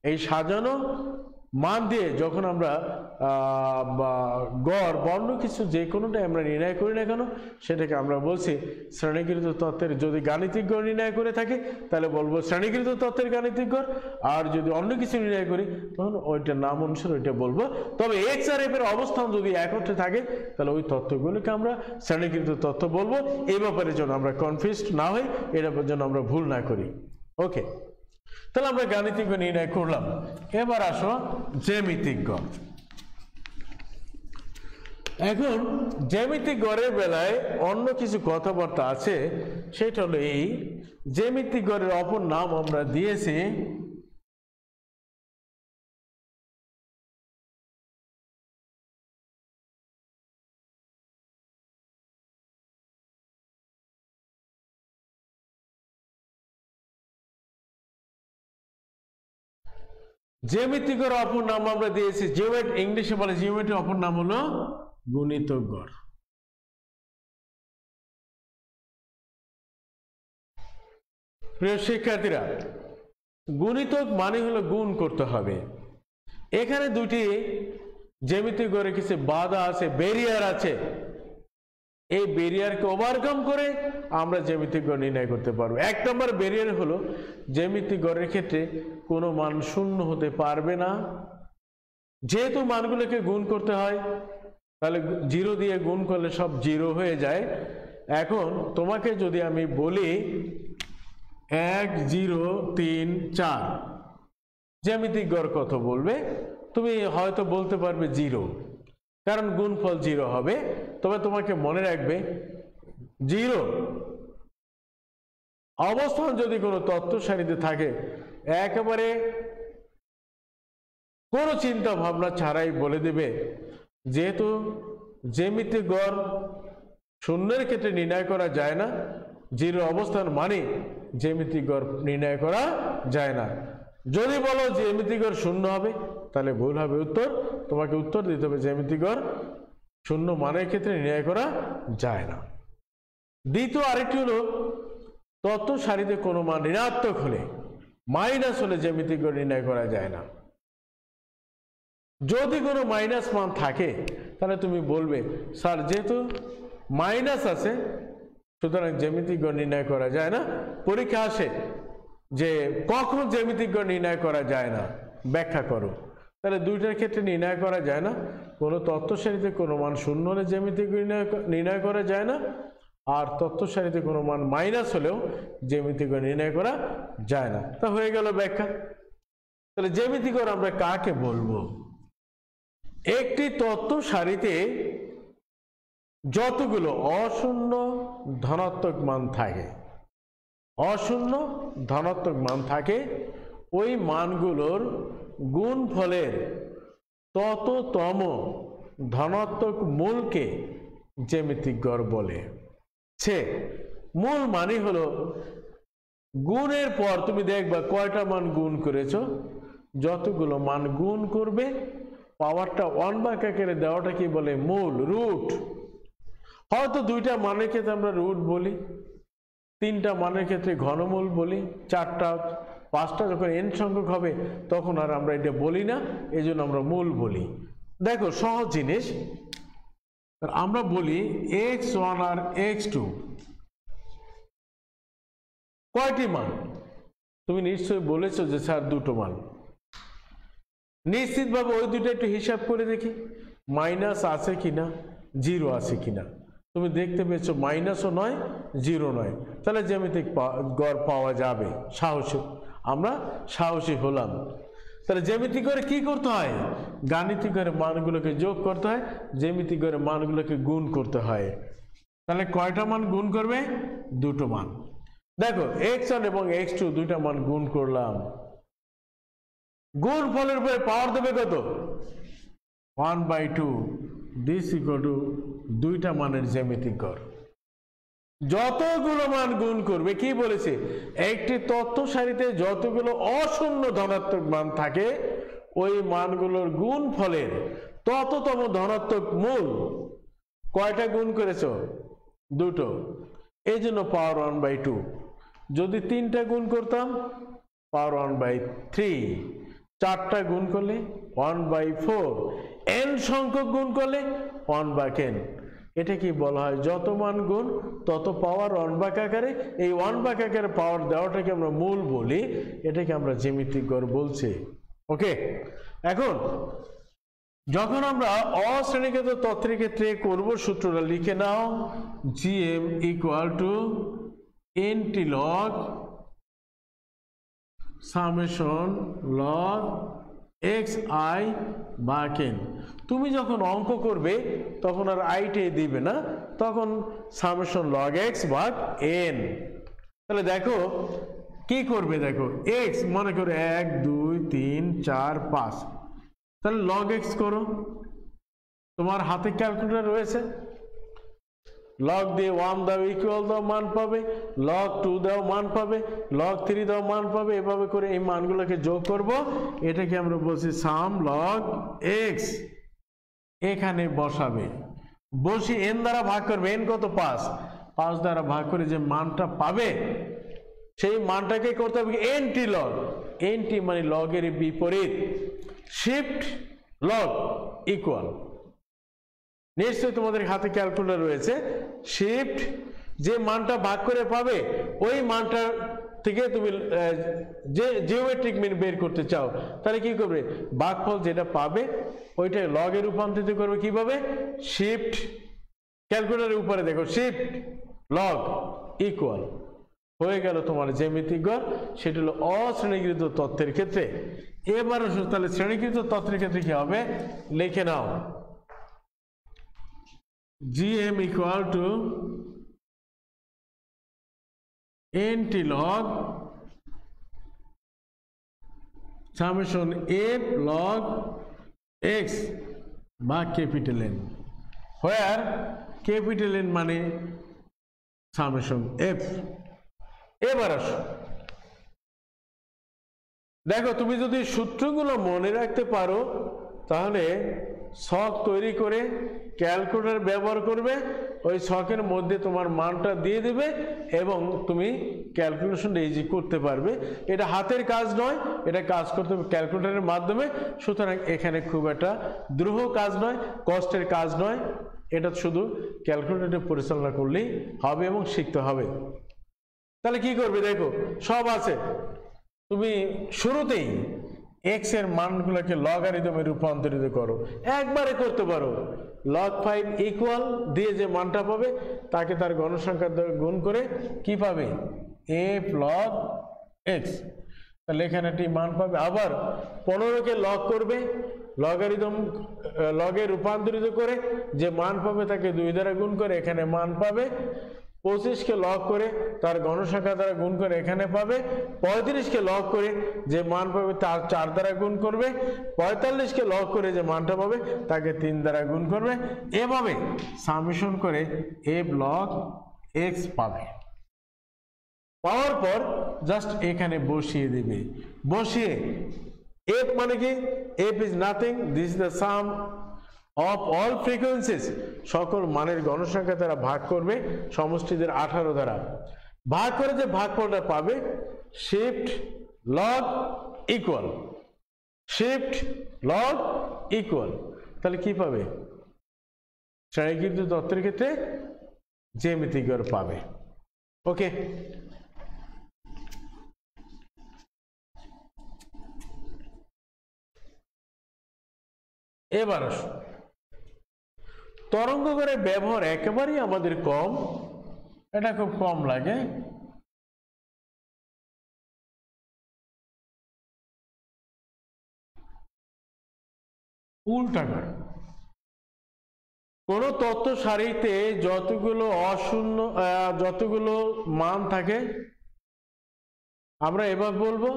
এই সাজানো মান দিয়ে যখন আমরা গড় বর্ণ কিছু যে কোনোটাই আমরা নির্ণয় করি না কেন, সেটাকে আমরা বলছি শ্রেণীকৃত তত্ত্বের। যদি গাণিতিক গড় নির্ণয় করে থাকি তাহলে বলবো শ্রেণীকৃত তত্ত্বের গাণিতিক গড়, আর যদি অন্য কিছু নির্ণয় করি তখন ওইটার নাম অনুসারে ওইটা বলবো। তবে এক্স আর এফ এর অবস্থান যদি একত্রে থাকে তাহলে ওই তত্ত্বগুলোকে আমরা শ্রেণীকৃত তত্ত্ব বলবো। এই ব্যাপারে যেন আমরা কনফিউজড না হই, এর যেন আমরা ভুল না করি। ওকে, তাহলে আমরা গাণিতিক গড় নির্ণয় করলাম। এবার আসো জ্যামিতিক গড়। এখন জ্যামিতিক গড়ের বেলায় অন্য কিছু কথাবার্তা আছে, সেটা হলো এই জ্যামিতিক গড়ের অপর নাম আমরা দিয়েছি জ্যামিতিক গড়ের অপর নাম আমরা দিয়েছি জিওমেট্রি, ইংলিশে বলে জিওমেট্রির অপর নাম হলো গুণিতক গড়। প্রিয় শিক্ষার্থীরা, গুণিতক মানে হলো গুণ করতে হবে। এখানে দুটি জ্যামিতিক গড়ে কিছু বাধা আছে, ব্যারিয়ার আছে। এই ব্যারিয়ারকে ওভারকাম করে আমরা জ্যামিতিক গড় নির্ণয় করতে পারবো। এক নম্বর ব্যারিয়ার হলো জ্যামিতিক গড়ের ক্ষেত্রে কোনো মান শূন্য হতে পারবে না। যেহেতু মানগুলোকে গুণ করতে হয়, তাহলে 0 দিয়ে গুণ করলে সব 0 হয়ে যায়। এখন তোমাকে যদি আমি বলি 1 0 3 4, জ্যামিতিক গড় কত বলবে? তুমি হয়তো বলতে পারবে 0, কারণ গুণফল 0 হবে। তবে তোমাকে মনে রাখবে 0 অবস্থান যদি কোনো তত্ত্ব সারিতে থাকে, একেবারে কোনো চিন্তা ভাবনা ছাড়াই বলে দেবে, যেহেতু জ্যামিতিক গড় শূন্যের ক্ষেত্রে নির্ণয় করা যায় না, 0 অবস্থান মানে জ্যামিতিক গড় নির্ণয় করা যায় না। যদি বলো জ্যামিতিক গড় 0 হবে তাহলে ভুল হবে উত্তর। তোমাকে উত্তর দিতে হবে জ্যামিতিক গড় 0 মানের ক্ষেত্রে নির্ণয় করা যায় না। দ্বিতীয় আরেকটি হলো তত্ত্ব সারিতে কোনো মান ঋণাত্মক হলে, মাইনাস হলে জ্যামিতিক গড় নির্ণয় করা যায় না। যদি কোনো মাইনাস মান থাকে তাহলে তুমি বলবে স্যার যেহেতু মাইনাস আছে সুতরাং জ্যামিতিক গড় নির্ণয় করা যায় না। পরীক্ষা আসে যে কখন জ্যামিতিক গড় নির্ণয় করা যায় না, ব্যাখ্যা করো। তাহলে দুইটার ক্ষেত্রে নির্ণয় করা যায় না। কোনো তত্ত্ব সারিতে কোনো মান 0 হলে জ্যামিতিক নির্ণয় করা যায় না, আর তত্ত্ব সারিতে কোনো মান মাইনাস হলেও জ্যামিতিক গড় নির্ণয় করা যায় না। তা হয়ে গেল ব্যাখ্যা। তাহলে জ্যামিতিক গড় আমরা কাকে বলবো? একটি তত্ত্ব সারিতে যতগুলো অশূন্য ধনাত্মক মান থাকে, অশূন্য ধনাত্মক মান থাকে, ওই মানগুলোর গুণফলের তততম ধনাত্মক মূলকে জ্যামিতিক গড় বলে। সে মূল মানে হলো গুণের পর তুমি দেখবা কয়টা মান গুণ করেছো, যতগুলো মান গুণ করবে পাওয়ারটা 1/k আকারে দেওয়াটা কি বলে? মূল, রুট। হয়তো 2টা মানের ক্ষেত্রে আমরা রুট বলি, 3টা মানের ক্ষেত্রে ঘনমূল বলি, 4টা 5টা যখন n সংখ্যক হবে তখন আর আমরা এটা বলি না, এই জন্য আমরা মূল বলি। দেখো সহজ জিনিস, আমরা বলি x1 আর x2 কয়টি মান? তুমি নিশ্চয়ই বলেছো যে স্যার 2টো মান। নিশ্চিতভাবে ওই দুটো একটু হিসাব করে দেখি, মাইনাস আছে কিনা, 0 আছে কিনা। তুমি দেখতে পেয়েছো মাইনাসও নয়, 0 নয়, তাহলে জ্যামিতিক গড় পাওয়া যাবে। সাহসী, আমরা সাহসী হলাম। তাহলে জ্যামিতিক গড়ে কি করতে হয়? গাণিতিক গড়ের মানগুলোকে যোগ করতে হয়, জ্যামিতিক গড়ের মানগুলোকে গুণ করতে হয়। তাহলে কয়টা মান গুণ করবে? 2টো মান। দেখো x1 এবং x2 2টা মান গুণ করলাম, গুণ ফলের উপরে পাওয়ার দেবে কত? 1/2। দিস ইকুয়াল টু 2টা মানের জ্যামিতিক গড়। যতগুলো মান গুণ করবে, কি বলেছে, একটি তথ্য সারিতে যতগুলো অশূন্য ধনাত্মক মান থাকে ওই মানগুলোর গুণ ফলের তততম ধনাত্মক মূল কয়টা গুণ করেছো, দুটো, এই জন্য পাওয়ার 1/2। যদি 3টা গুণ করতাম পাওয়ার 1/3, 4টা গুণ করলে 1/4, n সংখ্যক গুণ করলে 1/n। এটা কি বলা হয়, যত মান গুণ তত পাওয়ার 1 আকারে। এই 1 আকারে পাওয়ার দেওয়াটাকে আমরা মূল বলি, এটাকে আমরা জ্যামিতিক গড় বলছি। ওকে, এখন যখন আমরা অশ্রেণীকৃত তথ্যের ক্ষেত্রে করব, সূত্রটা লিখে নাও, gm = nt log summation log xi/n। তুমি যখন অঙ্ক করবে তখন আর আইটে দিবে না, তখন সামেশন log x/n। তাহলে দেখো কি করবে, দেখো x মনে করো 1 2 3 4 5, তাহলে log x করো। তোমার হাতে ক্যালকুলেটর রয়েছে, log দিয়ে 1 দাও, ইকুয়াল দাও, মান পাবে, log 2 দাও, মান পাবে, log 3 দাও, মান পাবে। এভাবে করে এই মানগুলোকে যোগ করব, এটাকে আমরা বলছি সাম log x। এখানে বসাবে, বসি n দ্বারা ভাগ করবে, n কত, 5 দ্বারা ভাগ করে যে মানটা পাবে সেই মানটাকে করতে হবে nt log। nt মানে লগের বিপরীত, শিফট log ইকুয়াল। নিশ্চয়ই তোমাদের হাতে ক্যালকুলেটর রয়েছে, শিফট যে মানটা ভাগ করে পাবে ওই মানটা থেকে তুমি যে জিওমেট্রিক মিন বের করতে চাও, তাহলে কি করবে, ভাগফল যেটা পাবে ওইটা লগে রূপান্তরিত করবে। কিভাবে, শিফট, ক্যালকুলেটরের উপরে দেখো শিফট লগ ইকুয়াল, হয়ে গেল তোমার জ্যামিতিক গড়। সেটা হলো অশ্রেণীকৃত তথ্যের ক্ষেত্রে। এবার তাহলে শ্রেণীকৃত তথ্যের ক্ষেত্রে কি হবে, লিখে নাও, gm = nt log summation f log x বা capital N, where capital N মানে সামেশন f। এবার আসো, দেখো তুমি যদি সূত্রগুলো মনে রাখতে পারো তাহলে ছক তৈরি করে ক্যালকুলেটর ব্যবহার করবে, ওই ছকের মধ্যে তোমার মানটা দিয়ে দেবে এবং তুমি ক্যালকুলেশনটা ইজি করতে পারবে। এটা হাতের কাজ নয়, এটা কাজ করতে হবে ক্যালকুলেটরের মাধ্যমে। সুতরাং এখানে খুব একটা দ্রুহ কাজ নয়, কষ্টের কাজ নয়, এটা শুধু ক্যালকুলেটরে পরিচালনা করলেই হবে এবং শিখতে হবে। তাহলে কি করবে, দেখো সব আছে, তুমি শুরুতেই x এর মানগুলোকে লগারিদমে রূপান্তরিত করো, একবারে করতে পারো। log 5 ইকুয়াল দিয়ে যে মানটা পাবে তাকে তার গণসংখ্যা দ্বারা গুণ করে কি পাবে, f log x। তাহলে এখানে একটি মান পাবে। আবার 15কে লগ করবে, লগারিদম লগে রূপান্তরিত করে যে মান পাবে তাকে 2 দ্বারা গুণ করে এখানে মান পাবে। 25কে লগ করে তার গণসংখ্যা দ্বারা গুণ করে এখানে পাবে। 35কে লগ করে যে মান পাবে তার 4 দ্বারা গুণ করবে। 45কে লগ করে যে মানটা পাবে তাকে 3 দ্বারা গুণ করবে। এভাবে সামেশন করে f log x পাবে। পাওয়ার পর জাস্ট এখানে বসিয়ে দেবে, বসিয়ে f মানে কি, f is nothing, this is the sum of all frequencies, সকল মানের গণসংখ্যা দ্বারা ভাগ করবে সমষ্টিদের 18 দ্বারা, ভাগ করে যে ভাগফলটা পাবে shift log equal, shift log equal. তাহলে কি পাবে, শ্রেণীকৃত তথ্যের ক্ষেত্রে জ্যামিতিক গড় পাবে। ওকে, এবার আসো, তরঙ্গ গড়ের ব্যবহার একেবারেই আমাদের কম, এটা খুব কম লাগে। উল্টা গড়, কোন তথ্য সারিতে যতগুলো অশূন্য যতগুলো মান থাকে আমরা এবার বলবো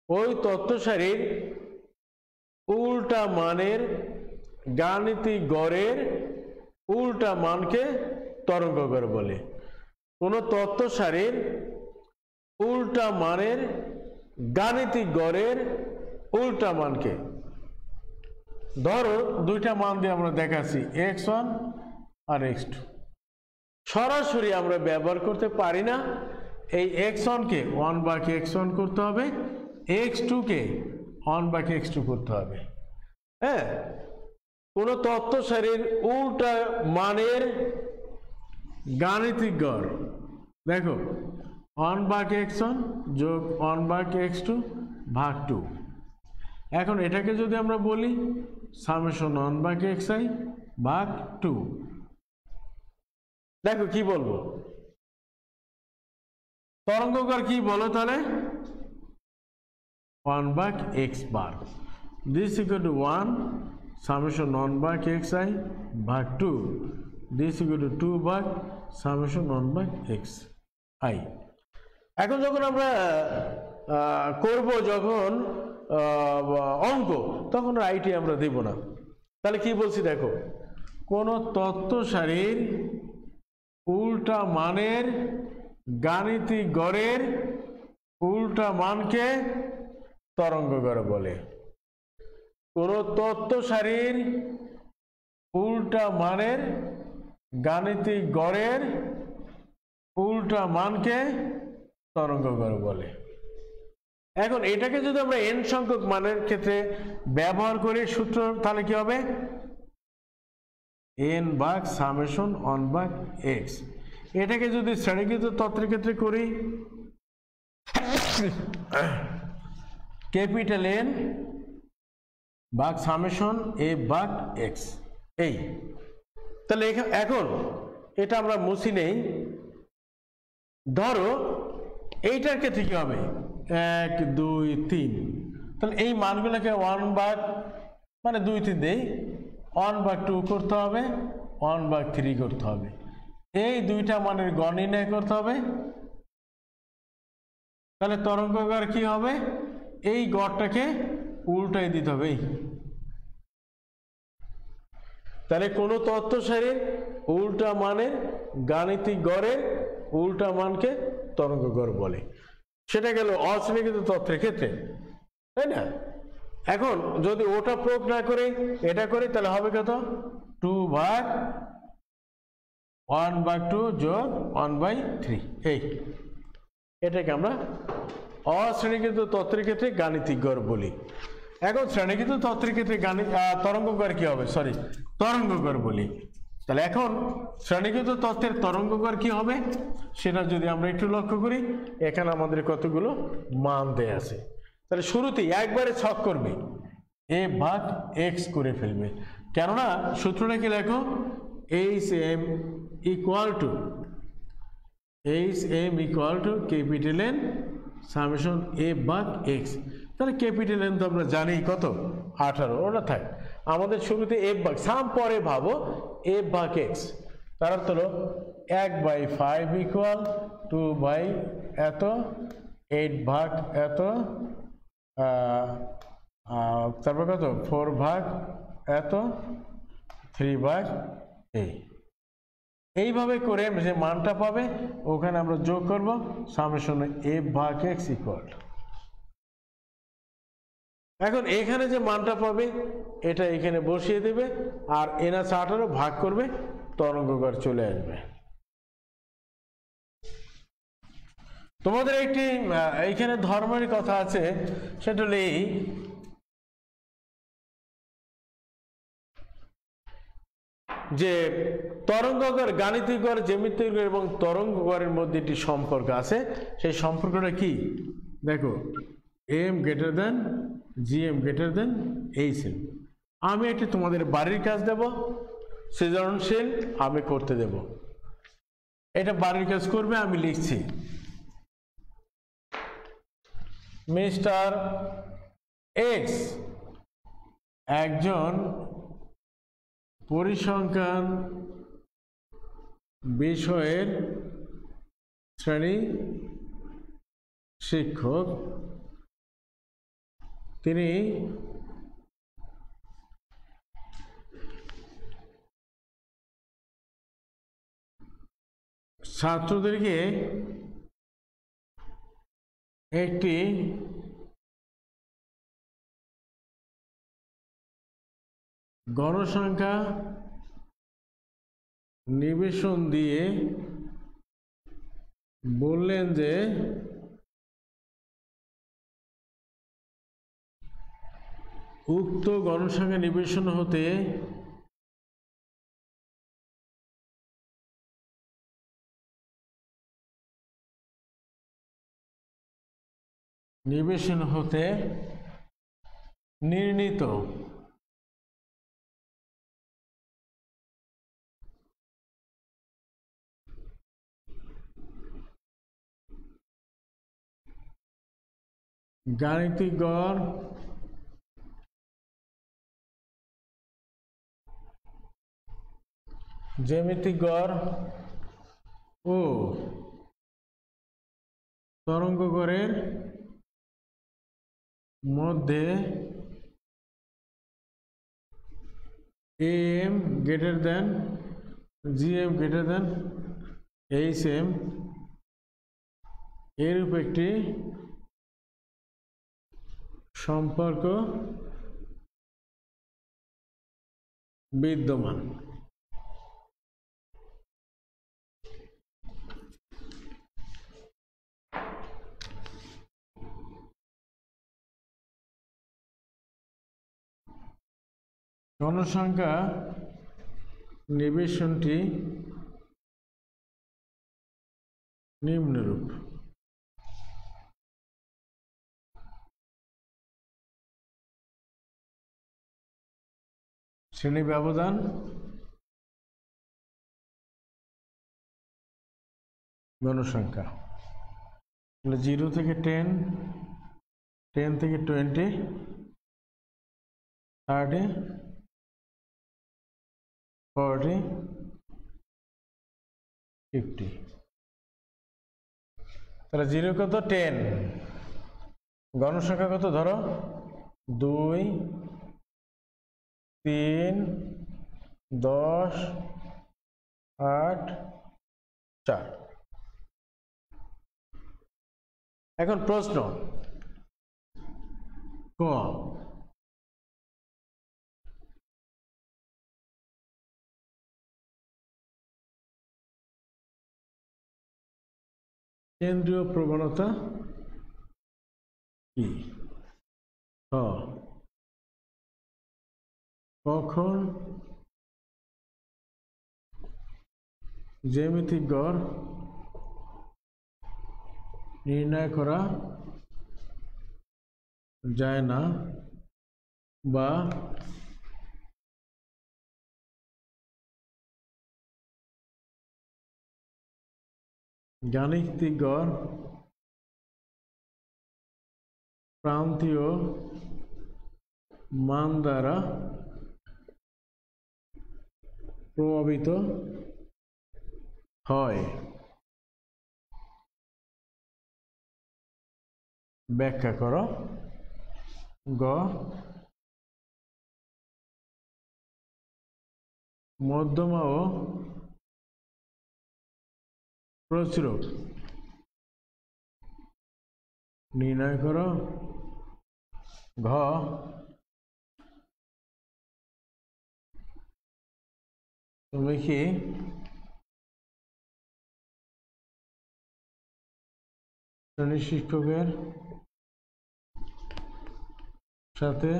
ওই তথ্য সারির উল্টা মানের গাণিতিক গড়ের উল্টা মানকে তরঙ্গ গড় বলে। কোনো তত্ত্ব সারির উল্টা মানের গাণিতিক গড়ের উল্টা মানকে, ধরো দুইটা মান দিয়ে আমরা দেখাচ্ছি x1 আর x2, সরাসরি আমরা ব্যবহার করতে পারি না। এই x1 কে 1/x1 করতে হবে, x2 কে 1/x2 করতে হবে। হ্যাঁ, কোন তত্ত্ব সারির উল্টা মানের গাণিতিক গড়, দেখো 1/x1 যোগ 1/x2 ভাগ 2। এখন এটাকে যদি আমরা বলি সামেশন 1/xi ভাগ 2, দেখো কি বলবো, তরঙ্গকার কি বলো তাহলে 1/x bar, this equal to 1 summation 1/xi ভাগ 2, this equal to 2 ভাগ summation 1/xi। এখন যখন আমরা করব যখন অঙ্ক, তখন রাইটে আমরা দেব না। তাহলে কি বলছি দেখো, কোন তত্ত্ব সারির উল্টা মানের গাণিতিক গড়ের উল্টা মানকে তরঙ্গ গড় বলে। কোন তত্ত্ব সারির উল্টা মানের গাণিতিক গড়ের উল্টা মানকে তরঙ্গ গড় বলে। এখন এটাকে যদি আমরা n সংখ্যক মানের ক্ষেত্রে ব্যবহার করি সূত্র, তাহলে কি হবে n ভাগ সামেশন 1/x। এটাকে যদি শ্রেণীকৃত তত্ত্বের ক্ষেত্রে করি ক্যাপিটাল N ভাগ সামেশন a ভাগ x, এই। তাহলে এখন এটা আমরা মুছি নেই, ধরো এইটার ক্ষেত্রে কি হবে 1 2 3, তাহলে এই মানগুলোকে 1/, মানে 2 3 দেই, 1/2 করতে হবে, 1/3 করতে হবে। এই দুইটা মানের গড় নির্ণয় করতে হবে। তাহলে তরঙ্গকার কি হবে, এই গড়টাকে উল্টাই দিতে হবে। তাহলে কোন তত্ত্ব সারির উল্টা মানের গাণিতিক গড়ের উল্টা মানকে তরঙ্গ গড় বলে। সেটা গেল অশ্রেণীকৃত তত্ত্বের ক্ষেত্রে, তাই না? এখন যদি ওটা প্রয়োগ না করে এটা করি, তাহলে হবে কত 2 ভাগ 1/2 যোগ 1/3, এই। এটাকে আমরা অশ্রেণীকৃত তত্ত্বের ক্ষেত্রে গাণিতিক গড় বলি। এখন শ্রেণীকৃত তত্ত্বের ক্ষেত্রে তরঙ্গ গড় কি হবে, সরি তরঙ্গ গড় বলি। তাহলে এখন শ্রেণীকৃত তত্ত্বের তরঙ্গ গড় কি হবে সেটা যদি আমরা একটু লক্ষ্য করি, এখানে আমাদের কতগুলো মান দেয়া আছে। তাহলে শুরুতেই একবারে ছক করবে, a ভাগ x করে ফেলবে, কেননা সূত্রটা কি লেখো HM equal to capital N summation a ভাগ x। তাহলে ক্যাপিটাল N তো আমরা জানি কত 18, ওটা থাক। আমাদের শুরুতে f ভাগ, সাম পরে ভাবো f ভাগ x, তার অর্থ হলো 1/5 ইকুয়াল 2 এত, 8 ভাগ এত, তারপর কত 4 ভাগ এত, 3 ভাগ এই। এইভাবে করে যে মানটা পাবে ওখানে আমরা যোগ করব সামেশন f ভাগ x ইকুয়াল। এখন এখানে যে মানটা পাবে এটা এখানে বসিয়ে দেবে, আর n/18 ভাগ করবে, তরঙ্গকার চলে আসবে। তোমাদের একটি এইখানে ধর্মের কথা আছে, সেটা হলো এই, যে তরঙ্গকার গাণিতিক গড় জ্যামিতিক গড় এবং তরঙ্গ গড়ের মধ্যে একটি সম্পর্ক আছে। সেই সম্পর্কটা কি দেখো, m greater than gm greater than hn। আমি একটি তোমাদের বাড়ির কাজ দেব, সৃজনশীল আমি করতে দেব, এটা বাড়ির কাজ করবে। আমি লিখছি মিস্টার এক্স একজন পরিসংখ্যান বিষয়ের শ্রেণী শিক্ষক। তিনি ছাত্রদেরকে একটি গণসংখ্যা নিবেশন দিয়ে বললেন যে উক্ত গণসংখ্যা নিবেশন হতে নির্ণীত গাণিতিক গড় জ্যামিতিক গড় ও তরঙ্গ গড়ের মধ্যে AM greater than GM greater than HM এরূপ একটি সম্পর্ক বিদ্যমান। গণসংখ্যা নিবেশনটি নিম্নরূপ। শ্রেণী ব্যবধান গণসংখ্যা 0 থেকে 10, 10 থেকে 20, 30, 40, 50। তাহলে 0 কত? 10। গণসংখ্যা কত? ধরো 2, 3, 10, 8, 4। এখন প্রশ্ন ক, কেন্দ্রীয় প্রবণতা কি? কখন জ্যামিতিক গড় নির্ণয় করা যায় না বা গাণিতিক গড় প্রান্তীয় মান দ্বারা প্রভাবিত হয়? ব্যাখ্যা করো। গ, মধ্যমা ও প্রচুরক নির্ণয় করো। ঘ, তুমি কি শ্রেণী শিক্ষকের সাথে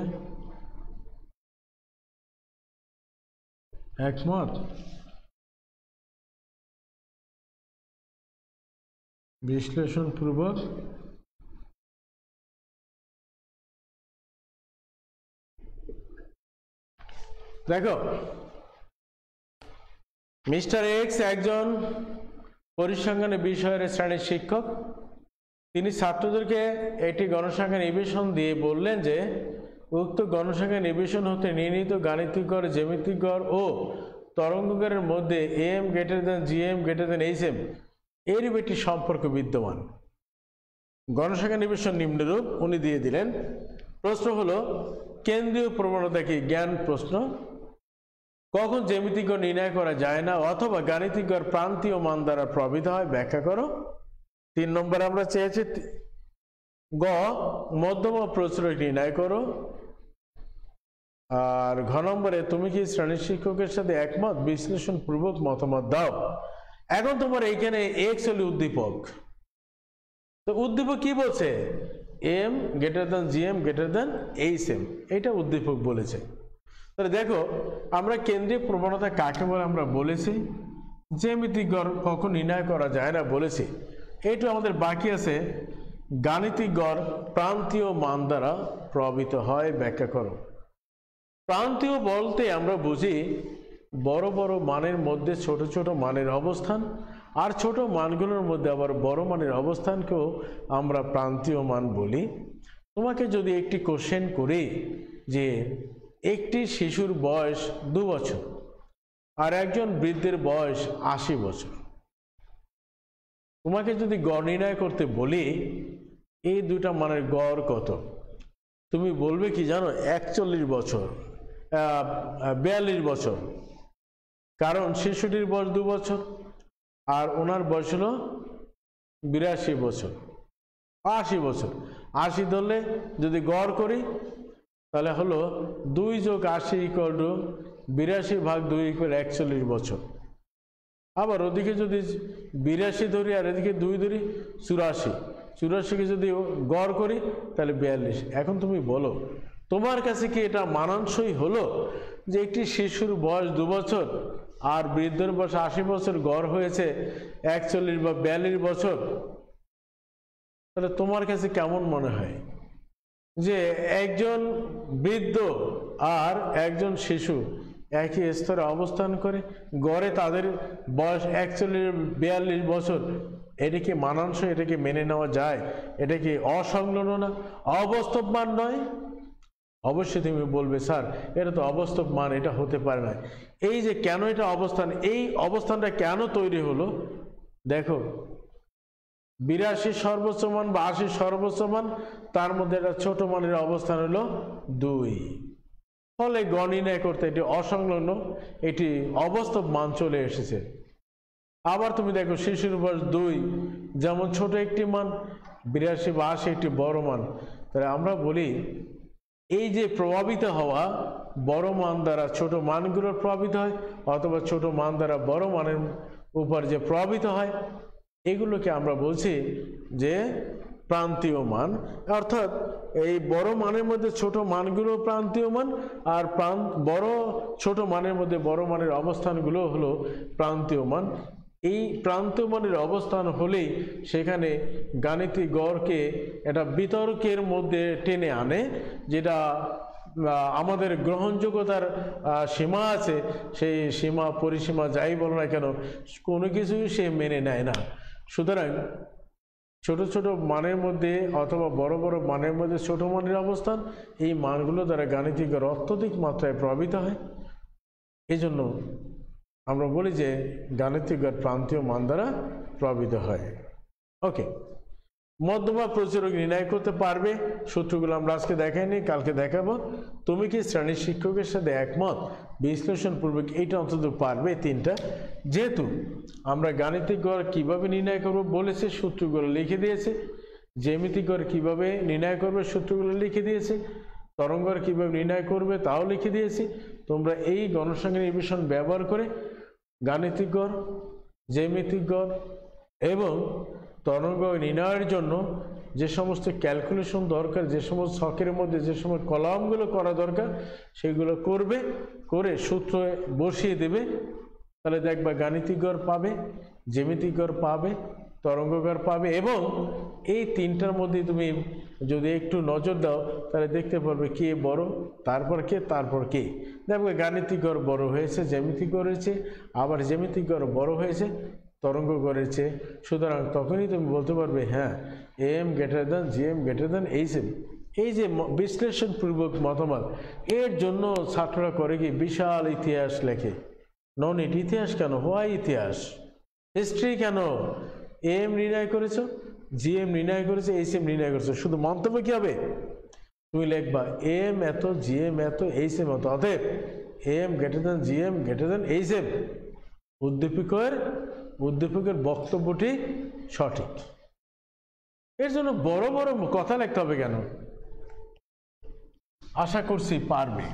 একমত? বিশ্লেষণপূর্বক দেখো, মিস্টার এক্স একজন পরিসংখ্যান বিষয়ের শ্রেণীর শিক্ষক। তিনি ছাত্রদেরকে একটি গণসংখ্যা নিবেশন দিয়ে বললেন যে উক্ত গণসংখ্যা নিবেশন হতে নির্ণীত গাণিতিক গড়, জ্যামিতিক গড় ও তরঙ্গ গড়ের মধ্যে AM greater than GM greater than HM এরূপ একটি সম্পর্ক বিদ্যমান। গণসংখ্যা নিবেশন নিম্নরূপ উনি দিয়ে দিলেন। প্রশ্ন হলো কেন্দ্রীয় প্রবণতা কি? জ্ঞান প্রশ্ন। কখন জ্যামিতিক গড় নির্ণয় করা যায় না অথবা গাণিতিক গড় প্রান্তীয় মান দ্বারা প্রভাবিত হয় ব্যাখ্যা করো। 3 নম্বর আমরা চেয়েছি গ মধ্যমা প্রচুরক নির্ণয় করো। আর ঘ নম্বরে তুমি কি শ্রেণীর শিক্ষকের সাথে একমত, বিশ্লেষণ পূর্বক মতামত দাও। এখন তোমার এইখানে এক্স হলো উদ্দীপক, তো উদ্দীপক কি বলছে, M greater than GM greater than H M, এটা উদ্দীপক বলেছে। তাহলে দেখো আমরা কেন্দ্রীয় প্রবণতা কাকে বলে আমরা বলেছি, জ্যামিতিক গড় কখন নির্ণয় করা যায় না বলেছি। এইটা আমাদের বাকি আছে গাণিতিক গড় প্রান্তীয় মান দ্বারা প্রভাবিত হয় ব্যাখ্যা করো। প্রান্তীয় বলতে আমরা বুঝি বড় বড় মানের মধ্যে ছোট ছোট মানের অবস্থান, আর ছোট মানগুলোর মধ্যে আবার বড় মানের অবস্থানকেও আমরা প্রান্তীয় মান বলি। তোমাকে যদি একটি কোশ্চেন করি যে একটি শিশুর বয়স 2 বছর আর একজন বৃদ্ধের বয়স 80 বছর, তোমাকে যদি গড় নির্ণয় করতে বলি এই দুটা মানের গড় কত, তুমি বলবে কি জানো, 41 বছর 42 বছর, কারণ শিশুটির বয়স 2 বছর আর ওনার বয়স হলো 82 বছর, 80 বছর। 80 ধরলে যদি গড় করি তাহলে হলো 2 যোগ 80 ইকুয়াল টু 82 ভাগ 2 ইকুয়াল 41 বছর। আবার ওদিকে যদি 82 ধরি আর এদিকে 2 ধরি 84, 84কে যদি গড় করি তাহলে 42। এখন তুমি বলো তোমার কাছে কি এটা মানানসই হলো যে একটি শিশুর বয়স 2 বছর আর বৃদ্ধের বয়স 80 বছর, গড় হয়েছে 41 বা 42 বছর? তাহলে তোমার কাছে কেমন মনে হয় যে একজন বৃদ্ধ আর একজন শিশু একই স্তরে অবস্থান করে, গড়ে তাদের বয়স 41-42 বছর, এটা কি মানানসই, এটা কি মেনে নেওয়া যায়? এটা কি অসংলগ্ন না, অবাস্তব মান নয়? অবশ্যই তুমি বলবে স্যার এটা তো অবাস্তব মান, এটা হতে পারে না। এই যে কেন এটা অবস্থান, এই অবস্থানটা কেন তৈরি হলো দেখো, 82 সর্বোচ্চ মান বা 80 সর্বোচ্চ মান, তার মধ্যে একটা ছোট মানের অবস্থান হলো 2, ফলে গড় নির্ণয় করতে এটি অসংলগ্ন, এটি অবাস্তব মান চলে এসেছে। আবার তুমি দেখো শিশুর বয়স 2 যেমন ছোট একটি মান, 82 বা 80 একটি বড় মান। তাহলে আমরা বলি এই যে প্রভাবিত হওয়া, বড় মান দ্বারা ছোট মানগুলোর প্রভাবিত হয় অথবা ছোট মান দ্বারা বড় মানের উপর যে প্রভাবিত হয়, এগুলোকে আমরা বলছি যে প্রান্তীয় মান। অর্থাৎ এই বড় মানের মধ্যে ছোট মানগুলো প্রান্তীয় মান, আর বড় ছোট মানের মধ্যে বড় মানের অবস্থানগুলো হলো প্রান্তীয় মান। এই প্রান্তীয় মানের অবস্থান হলেই সেখানে গাণিতিক গড়কে এটা বিতর্কের মধ্যে টেনে আনে, যেটা আমাদের গ্রহণযোগ্যতার সীমা আছে, সেই সীমা পরিসীমা যাই বলো না কেন কোনো কিছুই সে মেনে নেয় না। সুতরাং ছোট ছোট মানের মধ্যে অথবা বড় বড় মানের মধ্যে ছোট মানের অবস্থান, এই মানগুলো দ্বারা গাণিতিক গড় অত্যধিক মাত্রায় প্রভাবিত হয়। এই জন্য আমরা বলি যে গাণিতিক গড় প্রান্তীয় মান দ্বারা প্রভাবিত হয়। ওকে, মধ্যমা প্রচুরক নির্ণয় করতে পারবে, সূত্রগুলো আমরা আজকে দেখাইনি, কালকে দেখাবো। তুমি কি শ্রেণীর শিক্ষকের সাথে একমত, বিশ্লেষণ পূর্বক, এইটা অন্তত পারবে 3টা। যেহেতু আমরা গাণিতিক গড় কিভাবে নির্ণয় করব বলেছে, সূত্রগুলো লিখে দিয়েছে। জ্যামিতিক গড় কিভাবে নির্ণয় করবে সূত্রগুলো লিখে দিয়েছে। তরঙ্গ গড় কিভাবে নির্ণয় করবে তাও লিখে দিয়েছি। তোমরা এই গণসংখ্যা নির্বিশন ব্যবহার করে গাণিতিক গড়, জ্যামিতিক গড় এবং তরঙ্গ নির্ণয়ের জন্য যে সমস্ত ক্যালকুলেশন দরকার, যে সমস্ত ছকের মধ্যে যে সমস্ত কলামগুলো করা দরকার সেগুলো করবে, করে সূত্র বসিয়ে দেবে। তাহলে দেখবা গাণিতিক গড় পাবে, জ্যামিতিক গড় পাবে, তরঙ্গ গড় পাবে। এবং এই 3টার মধ্যে তুমি যদি একটু নজর দাও তাহলে দেখতে পারবে কে বড়, তারপর কে, তারপর কে। দেখবে গাণিতিক গড় বড় হয়েছে, জ্যামিতিক গড় হয়েছে, আবার জ্যামিতিক গড় বড় হয়েছে তরঙ্গ গড়ের চেয়ে। সুতরাং তখনই তুমি বলতে পারবে হ্যাঁ M greater than GM greater than HM. এই যে বিশ্লেষণ পূর্বক মতামত, এর জন্য ছাত্ররা করে কি বিশাল ইতিহাস লেখে। নন ইট ইতিহাস কেন, হোয়াই ইতিহাস, হিস্ট্রি কেন? এম নির্ণয় করেছো, জিএম নির্ণয় করেছে, এইচএম নির্ণয় করেছো, শুধু মন্তব্য কি হবে তুমি লিখবা এম এত, জিএম এত, এইচএম এত। অতএব AM greater than GM greater than HM, উদ্দীপকের বক্তব্যটি সঠিক। এর জন্য বড় বড় কথা লিখতে হবে কেন? আশা করছি পারবে।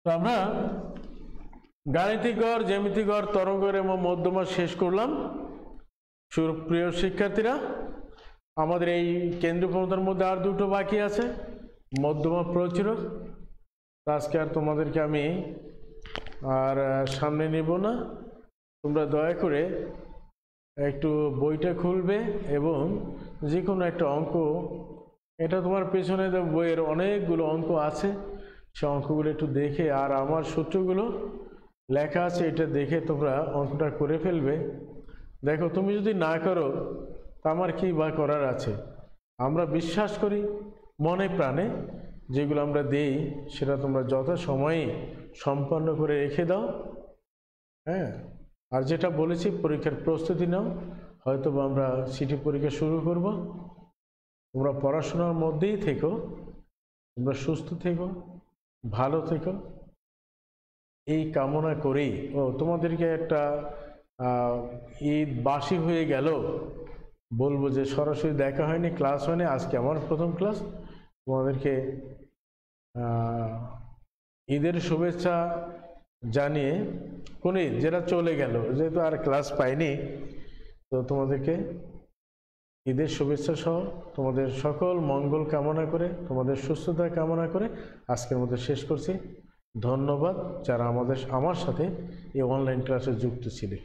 তো আমরা গাণিতিক গড়, জ্যামিতিক গড়, তরঙ্গ এবং মধ্যমা শেষ করলাম। সুপ্রিয় শিক্ষার্থীরা, আমাদের এই কেন্দ্রীয় প্রবণতার মধ্যে আর দুটো বাকি আছে, মধ্যমা প্রচুরক। আজকে আর তোমাদেরকে আমি আর সামনে নেব না। তোমরা দয়া করে একটু বইটা খুলবে এবং যে কোনো একটা অঙ্ক, এটা তোমার পেছনে বইয়ের অনেকগুলো অঙ্ক আছে, সে অঙ্কগুলো একটু দেখে আর আমার সূত্রগুলো লেখা আছে এটা দেখে তোমরা অঙ্কটা করে ফেলবে। দেখো, তুমি যদি না করো তা আমার কি বা করার আছে? আমরা বিশ্বাস করি মনে প্রাণে, যেগুলো আমরা দেই সেটা তোমরা যথাসময়ে সম্পন্ন করে রেখে দাও। হ্যাঁ, আর যেটা বলেছি পরীক্ষার প্রস্তুতি নাও। হয়তো আমরা সিটি পরীক্ষা শুরু করব। তোমরা পড়াশোনার মধ্যেই থেকো, তোমরা সুস্থ থেকো, ভালো থেকো, এই কামনা করেই। তোমাদেরকে একটা ঈদ বাসি হয়ে গেল বলবো যে সরাসরি দেখা হয়নি, ক্লাস হয়নি, আজকে আমার প্রথম ক্লাস। তোমাদেরকে ঈদের শুভেচ্ছা জানিয়ে, কোন ঈদ যেটা চলে গেল, যেহেতু আর ক্লাস পাইনি, তো তোমাদেরকে ঈদের শুভেচ্ছা সহ তোমাদের সকল মঙ্গল কামনা করে, তোমাদের সুস্থতা কামনা করে আজকের মধ্যে শেষ করছি। ধন্যবাদ যারা আমার সাথে এই অনলাইন ক্লাসে যুক্ত ছিলে।